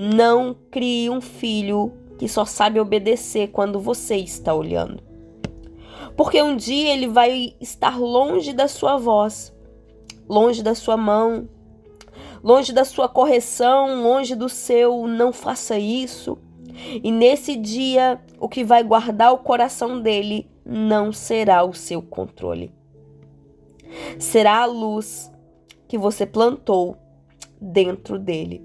Não crie um filho que só sabe obedecer quando você está olhando. Porque um dia ele vai estar longe da sua voz, longe da sua mão, longe da sua correção, longe do seu não faça isso. E nesse dia, o que vai guardar o coração dele não será o seu controle. Será a luz que você plantou dentro dele.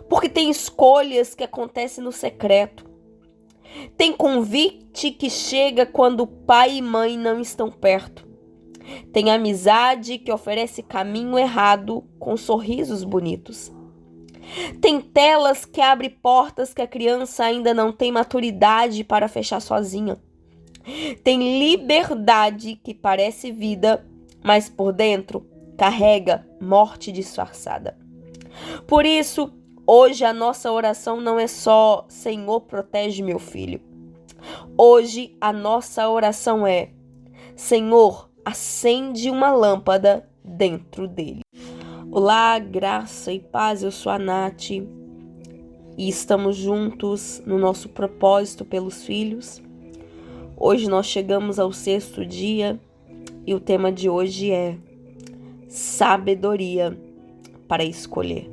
Porque tem escolhas que acontecem no secreto. Tem convite que chega quando pai e mãe não estão perto. Tem amizade que oferece caminho errado com sorrisos bonitos. Tem telas que abrem portas que a criança ainda não tem maturidade para fechar sozinha. Tem liberdade que parece vida, mas por dentro carrega morte disfarçada. Por isso, hoje a nossa oração não é só Senhor, protege meu filho. Hoje a nossa oração é Senhor, acende uma lâmpada dentro dele. Olá, graça e paz, eu sou a Nath e estamos juntos no nosso propósito pelos filhos. Hoje nós chegamos ao 6º dia e o tema de hoje é sabedoria para escolher.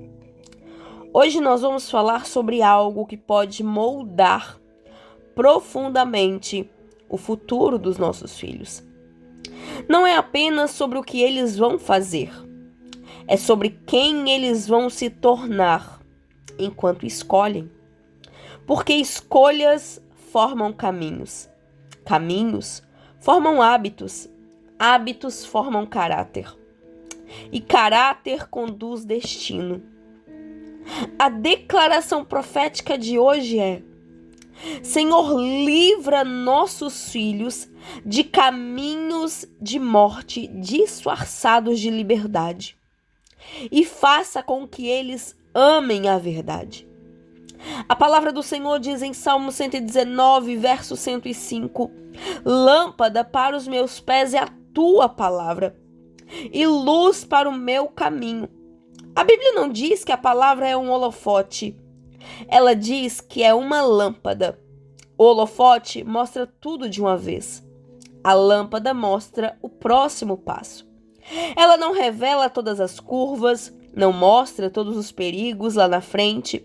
Hoje nós vamos falar sobre algo que pode moldar profundamente o futuro dos nossos filhos. Não é apenas sobre o que eles vão fazer, é sobre quem eles vão se tornar enquanto escolhem. Porque escolhas formam caminhos, caminhos formam hábitos, hábitos formam caráter e caráter conduz destino. A declaração profética de hoje é: Senhor, livra nossos filhos de caminhos de morte disfarçados de liberdade e faça com que eles amem a verdade. A palavra do Senhor diz em Salmo 119, verso 105: Lâmpada para os meus pés é a tua palavra e luz para o meu caminho. A Bíblia não diz que a palavra é um holofote. Ela diz que é uma lâmpada. O holofote mostra tudo de uma vez. A lâmpada mostra o próximo passo. Ela não revela todas as curvas, não mostra todos os perigos lá na frente,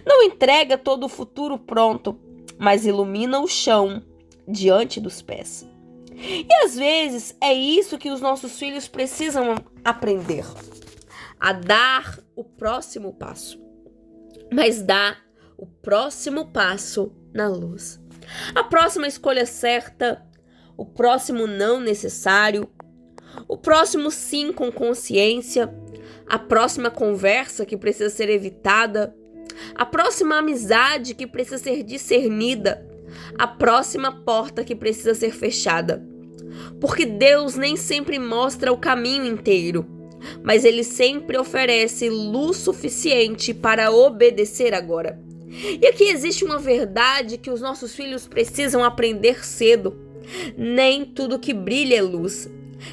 não entrega todo o futuro pronto, mas ilumina o chão diante dos pés. E às vezes é isso que os nossos filhos precisam aprender: a dar o próximo passo, mas dar o próximo passo na luz. A próxima escolha certa, o próximo não necessário, o próximo sim com consciência, a próxima conversa que precisa ser evitada, a próxima amizade que precisa ser discernida, a próxima porta que precisa ser fechada. Porque Deus nem sempre mostra o caminho inteiro, mas Ele sempre oferece luz suficiente para obedecer agora. E aqui existe uma verdade que os nossos filhos precisam aprender cedo: nem tudo que brilha é luz.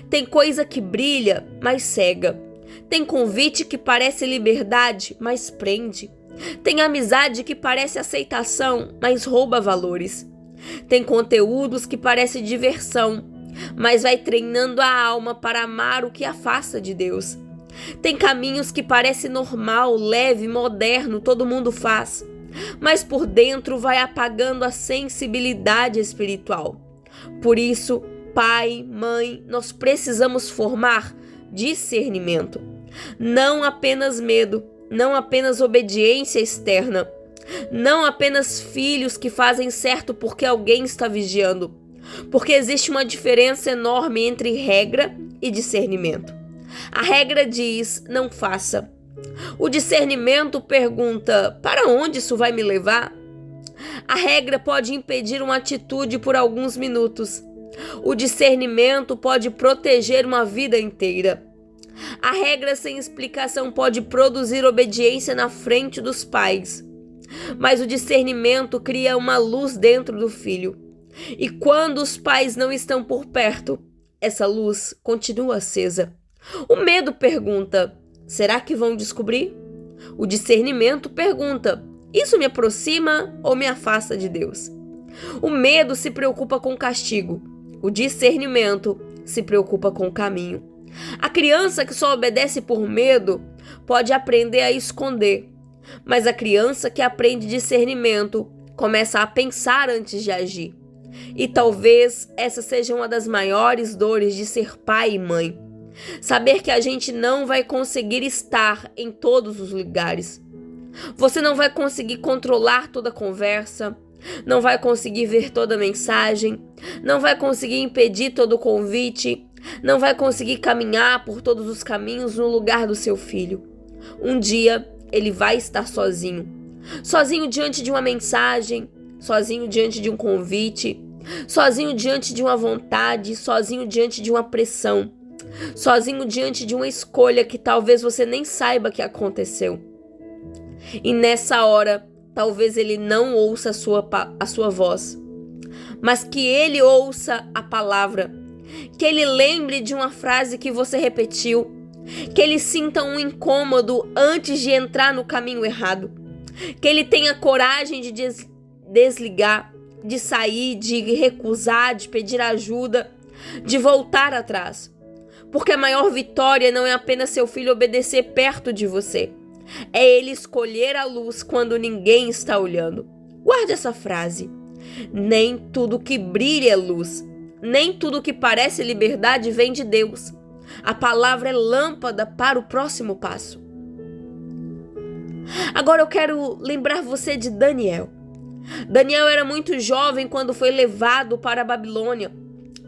Tem coisa que brilha, mas cega. Tem convite que parece liberdade, mas prende. Tem amizade que parece aceitação, mas rouba valores. Tem conteúdos que parecem diversão, mas vai treinando a alma para amar o que afasta de Deus. Tem caminhos que parecem normal, leve, moderno, todo mundo faz, mas por dentro vai apagando a sensibilidade espiritual. Por isso, pai, mãe, nós precisamos formar discernimento. Não apenas medo, não apenas obediência externa, não apenas filhos que fazem certo porque alguém está vigiando, porque existe uma diferença enorme entre regra e discernimento. A regra diz: não faça. O discernimento pergunta: para onde isso vai me levar? A regra pode impedir uma atitude por alguns minutos. O discernimento pode proteger uma vida inteira. A regra sem explicação pode produzir obediência na frente dos pais, mas o discernimento cria uma luz dentro do filho. E quando os pais não estão por perto, essa luz continua acesa. O medo pergunta: será que vão descobrir? O discernimento pergunta: isso me aproxima ou me afasta de Deus? O medo se preocupa com o castigo. O discernimento se preocupa com o caminho. A criança que só obedece por medo pode aprender a esconder, mas a criança que aprende discernimento começa a pensar antes de agir. E talvez essa seja uma das maiores dores de ser pai e mãe. Saber que a gente não vai conseguir estar em todos os lugares. Você não vai conseguir controlar toda a conversa, não vai conseguir ver toda a mensagem, não vai conseguir impedir todo o convite, não vai conseguir caminhar por todos os caminhos no lugar do seu filho. Um dia ele vai estar sozinho. Sozinho diante de uma mensagem, sozinho diante de um convite, sozinho diante de uma vontade, sozinho diante de uma pressão, sozinho diante de uma escolha que talvez você nem saiba que aconteceu. E nessa hora, talvez ele não ouça a sua voz, mas que ele ouça a palavra, que ele lembre de uma frase que você repetiu, que ele sinta um incômodo antes de entrar no caminho errado, que ele tenha coragem de desligar, de sair, de recusar, de pedir ajuda, de voltar atrás. Porque a maior vitória não é apenas seu filho obedecer perto de você, é ele escolher a luz quando ninguém está olhando. Guarde essa frase. Nem tudo que brilha é luz, nem tudo que parece liberdade vem de Deus. A palavra é lâmpada para o próximo passo. Agora eu quero lembrar você de Daniel. Daniel era muito jovem quando foi levado para a Babilônia.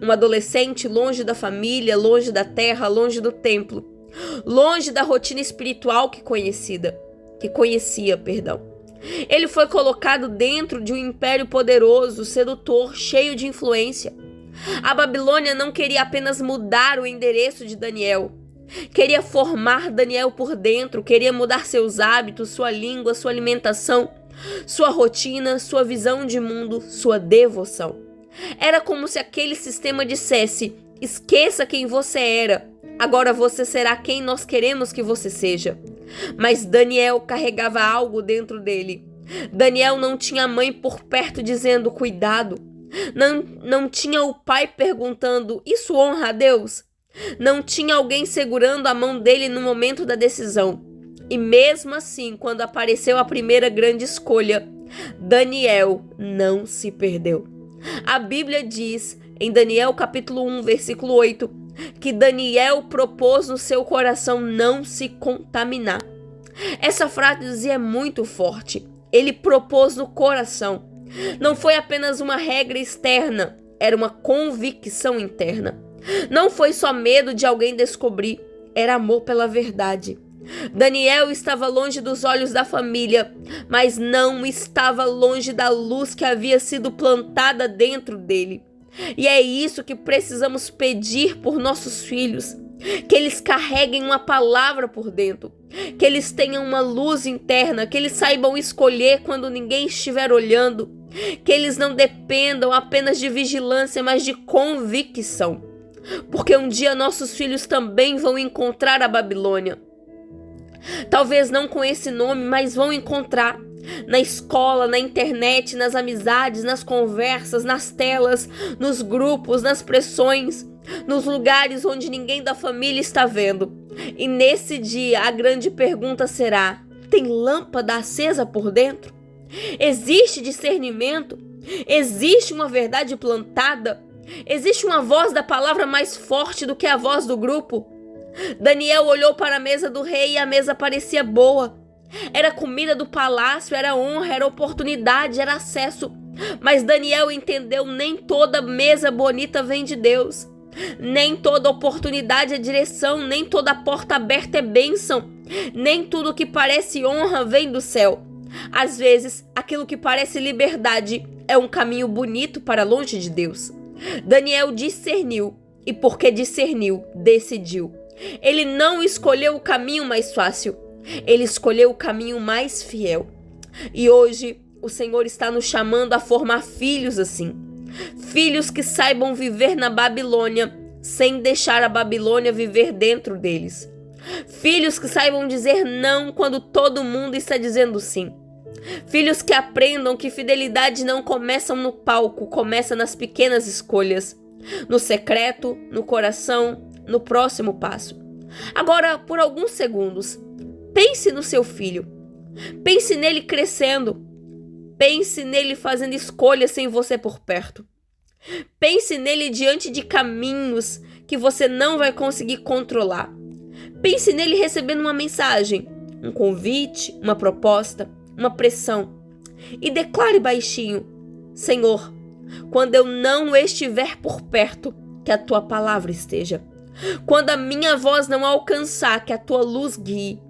Um adolescente longe da família, longe da terra, longe do templo, longe da rotina espiritual que conhecia. Ele foi colocado dentro de um império poderoso, sedutor, cheio de influência. A Babilônia não queria apenas mudar o endereço de Daniel, queria formar Daniel por dentro, queria mudar seus hábitos, sua língua, sua alimentação, sua rotina, sua visão de mundo, sua devoção. Era como se aquele sistema dissesse: esqueça quem você era, agora você será quem nós queremos que você seja. Mas Daniel carregava algo dentro dele. Daniel não tinha a mãe por perto dizendo cuidado. Não tinha o pai perguntando: isso honra a Deus? Não tinha alguém segurando a mão dele no momento da decisão. E mesmo assim, quando apareceu a primeira grande escolha, Daniel não se perdeu. A Bíblia diz, em Daniel capítulo 1, versículo 8, que Daniel propôs no seu coração não se contaminar. Essa frase é muito forte. Ele propôs no coração. Não foi apenas uma regra externa, era uma convicção interna. Não foi só medo de alguém descobrir, era amor pela verdade. Daniel estava longe dos olhos da família, mas não estava longe da luz que havia sido plantada dentro dele. E é isso que precisamos pedir por nossos filhos, que eles carreguem uma palavra por dentro, que eles tenham uma luz interna, que eles saibam escolher quando ninguém estiver olhando, que eles não dependam apenas de vigilância, mas de convicção. Porque um dia nossos filhos também vão encontrar a Babilônia. Talvez não com esse nome, mas vão encontrar na escola, na internet, nas amizades, nas conversas, nas telas, nos grupos, nas pressões, nos lugares onde ninguém da família está vendo. E nesse dia a grande pergunta será: tem lâmpada acesa por dentro? Existe discernimento? Existe uma verdade plantada? Existe uma voz da palavra mais forte do que a voz do grupo? Daniel olhou para a mesa do rei e a mesa parecia boa. Era comida do palácio, era honra, era oportunidade, era acesso. Mas Daniel entendeu: nem toda mesa bonita vem de Deus. Nem toda oportunidade é direção, nem toda porta aberta é bênção. Nem tudo que parece honra vem do céu. Às vezes, aquilo que parece liberdade é um caminho bonito para longe de Deus. Daniel discerniu, e porque discerniu, decidiu. Ele não escolheu o caminho mais fácil, ele escolheu o caminho mais fiel. E hoje o Senhor está nos chamando a formar filhos assim. Filhos que saibam viver na Babilônia sem deixar a Babilônia viver dentro deles. Filhos que saibam dizer não quando todo mundo está dizendo sim. Filhos que aprendam que fidelidade não começa no palco, começa nas pequenas escolhas, no secreto, no coração, no próximo passo. Agora, por alguns segundos, pense no seu filho. Pense nele crescendo. Pense nele fazendo escolhas sem você por perto. Pense nele diante de caminhos que você não vai conseguir controlar. Pense nele recebendo uma mensagem, um convite, uma proposta, uma pressão. E declare baixinho: Senhor, quando eu não estiver por perto, que a tua palavra esteja. Quando a minha voz não alcançar, que a tua luz guie.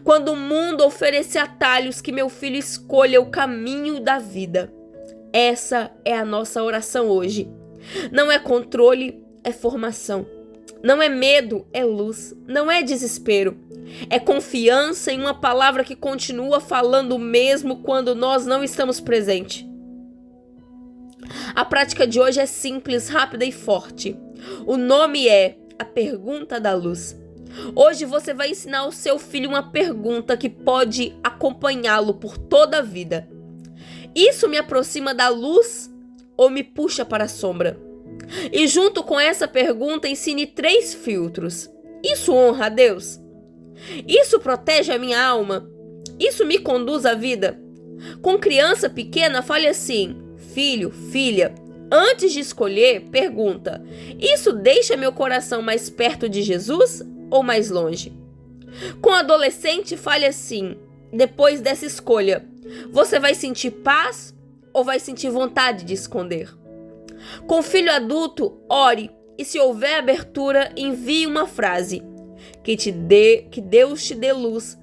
Quando o mundo oferecer atalhos, que meu filho escolha o caminho da vida. Essa é a nossa oração hoje. Não é controle, é formação. Não é medo, é luz. Não é desespero. É confiança em uma palavra que continua falando mesmo quando nós não estamos presentes. A prática de hoje é simples, rápida e forte. O nome é a pergunta da luz. Hoje você vai ensinar ao seu filho uma pergunta que pode acompanhá-lo por toda a vida. Isso me aproxima da luz ou me puxa para a sombra? E junto com essa pergunta, ensine 3 filtros. Isso honra a Deus? Isso protege a minha alma? Isso me conduz à vida? Com criança pequena, fale assim: filho, filha, antes de escolher, pergunta: isso deixa meu coração mais perto de Jesus ou mais longe? Com adolescente, fale assim: depois dessa escolha, você vai sentir paz ou vai sentir vontade de esconder? Com filho adulto, ore e, se houver abertura, envie uma frase: que Deus te dê luz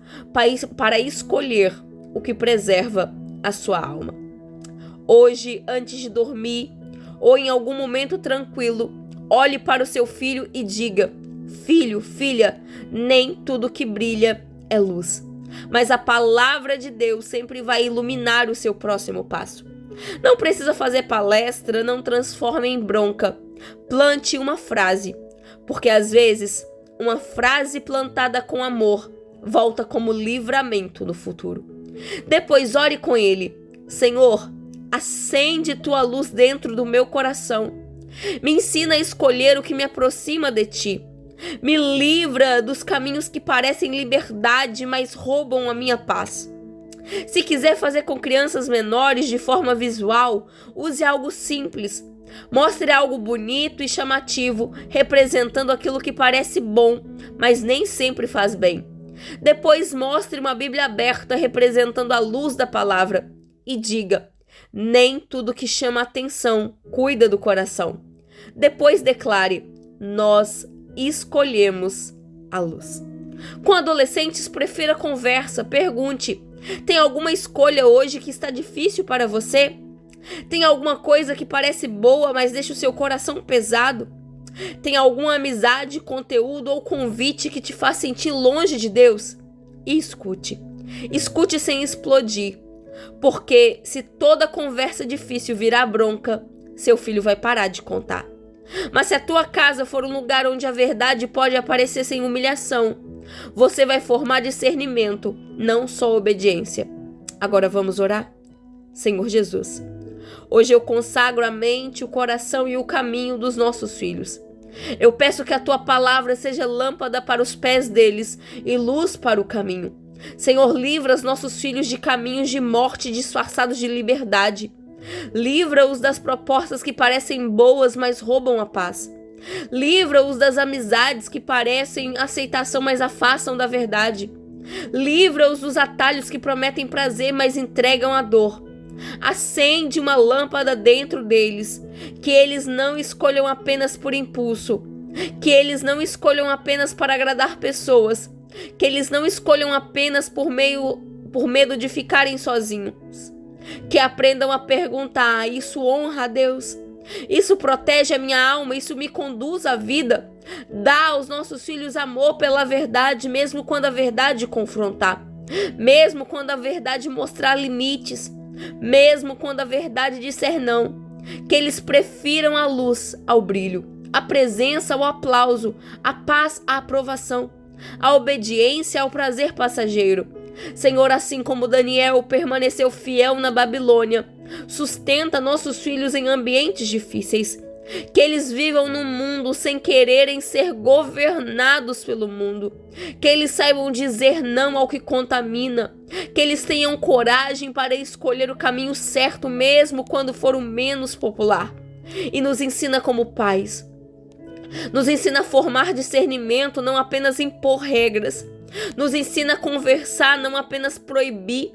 para escolher o que preserva a sua alma. Hoje, antes de dormir ou em algum momento tranquilo, olhe para o seu filho e diga: filho, filha, nem tudo que brilha é luz, mas a palavra de Deus sempre vai iluminar o seu próximo passo. Não precisa fazer palestra, não transforme em bronca. Plante uma frase, porque às vezes uma frase plantada com amor volta como livramento no futuro. Depois ore com ele: Senhor, acende tua luz dentro do meu coração. Me ensina a escolher o que me aproxima de ti. Me livra dos caminhos que parecem liberdade, mas roubam a minha paz. Se quiser fazer com crianças menores de forma visual, use algo simples. Mostre algo bonito e chamativo, representando aquilo que parece bom, mas nem sempre faz bem. Depois mostre uma Bíblia aberta, representando a luz da palavra. E diga: nem tudo que chama atenção cuida do coração. Depois declare: nós escolhemos a luz. Com adolescentes, prefira conversa. Pergunte: tem alguma escolha hoje que está difícil para você? Tem alguma coisa que parece boa, mas deixa o seu coração pesado? Tem alguma amizade, conteúdo ou convite que te faz sentir longe de Deus? E escute. Escute sem explodir. Porque se toda conversa difícil virar bronca, seu filho vai parar de contar. Mas se a tua casa for um lugar onde a verdade pode aparecer sem humilhação, você vai formar discernimento, não só obediência. Agora vamos orar? Senhor Jesus, hoje eu consagro a mente, o coração e o caminho dos nossos filhos. Eu peço que a tua palavra seja lâmpada para os pés deles e luz para o caminho. Senhor, livra os nossos filhos de caminhos de morte disfarçados de liberdade. Livra-os das propostas que parecem boas, mas roubam a paz. Livra-os das amizades que parecem aceitação, mas afastam da verdade. Livra-os dos atalhos que prometem prazer, mas entregam a dor. Acende uma lâmpada dentro deles, que eles não escolham apenas por impulso, que eles não escolham apenas para agradar pessoas, que eles não escolham apenas por medo de ficarem sozinhos, que aprendam a perguntar: isso honra a Deus? Isso protege a minha alma? Isso me conduz à vida? Dá aos nossos filhos amor pela verdade, mesmo quando a verdade confrontar, mesmo quando a verdade mostrar limites, mesmo quando a verdade disser não. Que eles prefiram a luz ao brilho, a presença ao aplauso, a paz à aprovação. a obediência ao prazer passageiro. Senhor, assim como Daniel permaneceu fiel na Babilônia, sustenta nossos filhos em ambientes difíceis. Que eles vivam no mundo sem quererem ser governados pelo mundo. Que eles saibam dizer não ao que contamina. Que eles tenham coragem para escolher o caminho certo, mesmo quando for o menos popular. E nos ensina como pais. Nos ensina a formar discernimento, não apenas impor regras. Nos ensina a conversar, não apenas proibir.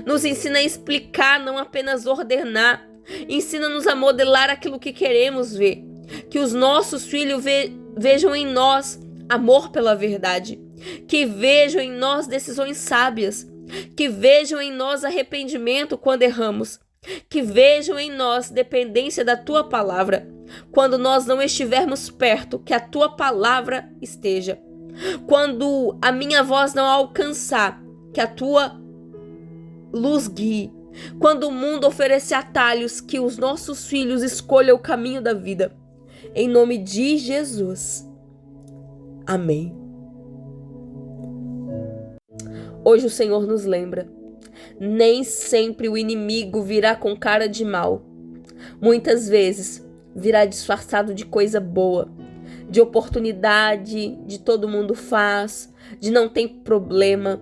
Nos ensina a explicar, não apenas ordenar. Ensina-nos a modelar aquilo que queremos ver. Que os nossos filhos vejam em nós amor pela verdade. Que vejam em nós decisões sábias. Que vejam em nós arrependimento quando erramos. Que vejam em nós dependência da Tua palavra. Quando nós não estivermos perto, que a Tua palavra esteja. Quando a minha voz não alcançar, que a Tua luz guie. Quando o mundo oferecer atalhos, que os nossos filhos escolham o caminho da vida. Em nome de Jesus. Amém. Hoje o Senhor nos lembra. Nem sempre o inimigo virá com cara de mal. Muitas vezes virá disfarçado de coisa boa, de oportunidade, de todo mundo faz, de não tem problema.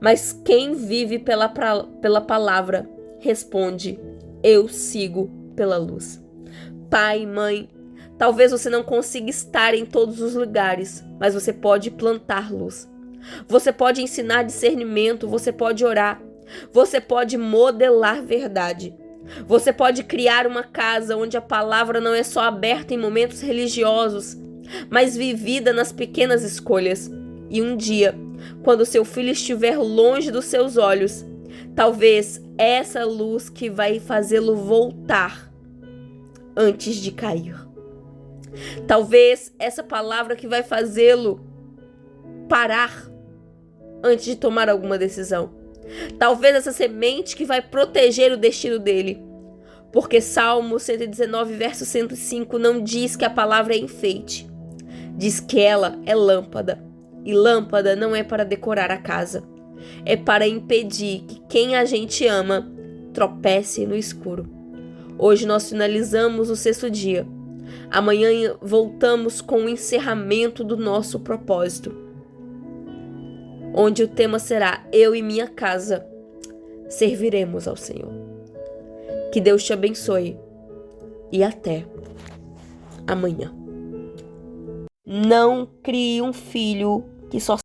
Mas quem vive pela palavra responde: eu sigo pela luz. Pai, mãe, talvez você não consiga estar em todos os lugares, mas você pode plantar luz. Você pode ensinar discernimento, você pode orar, você pode modelar verdade. Você pode criar uma casa onde a palavra não é só aberta em momentos religiosos, mas vivida nas pequenas escolhas. E um dia, quando seu filho estiver longe dos seus olhos, talvez essa luz que vai fazê-lo voltar antes de cair. Talvez essa palavra que vai fazê-lo parar antes de tomar alguma decisão. Talvez essa semente que vai proteger o destino dele. Porque Salmo 119, verso 105 não diz que a palavra é enfeite. Diz que ela é lâmpada. E lâmpada não é para decorar a casa. É para impedir que quem a gente ama tropece no escuro. Hoje nós finalizamos o 6º dia. Amanhã voltamos com o encerramento do nosso propósito, onde o tema será: eu e minha casa serviremos ao Senhor. Que Deus te abençoe e até amanhã. Não crie um filho que só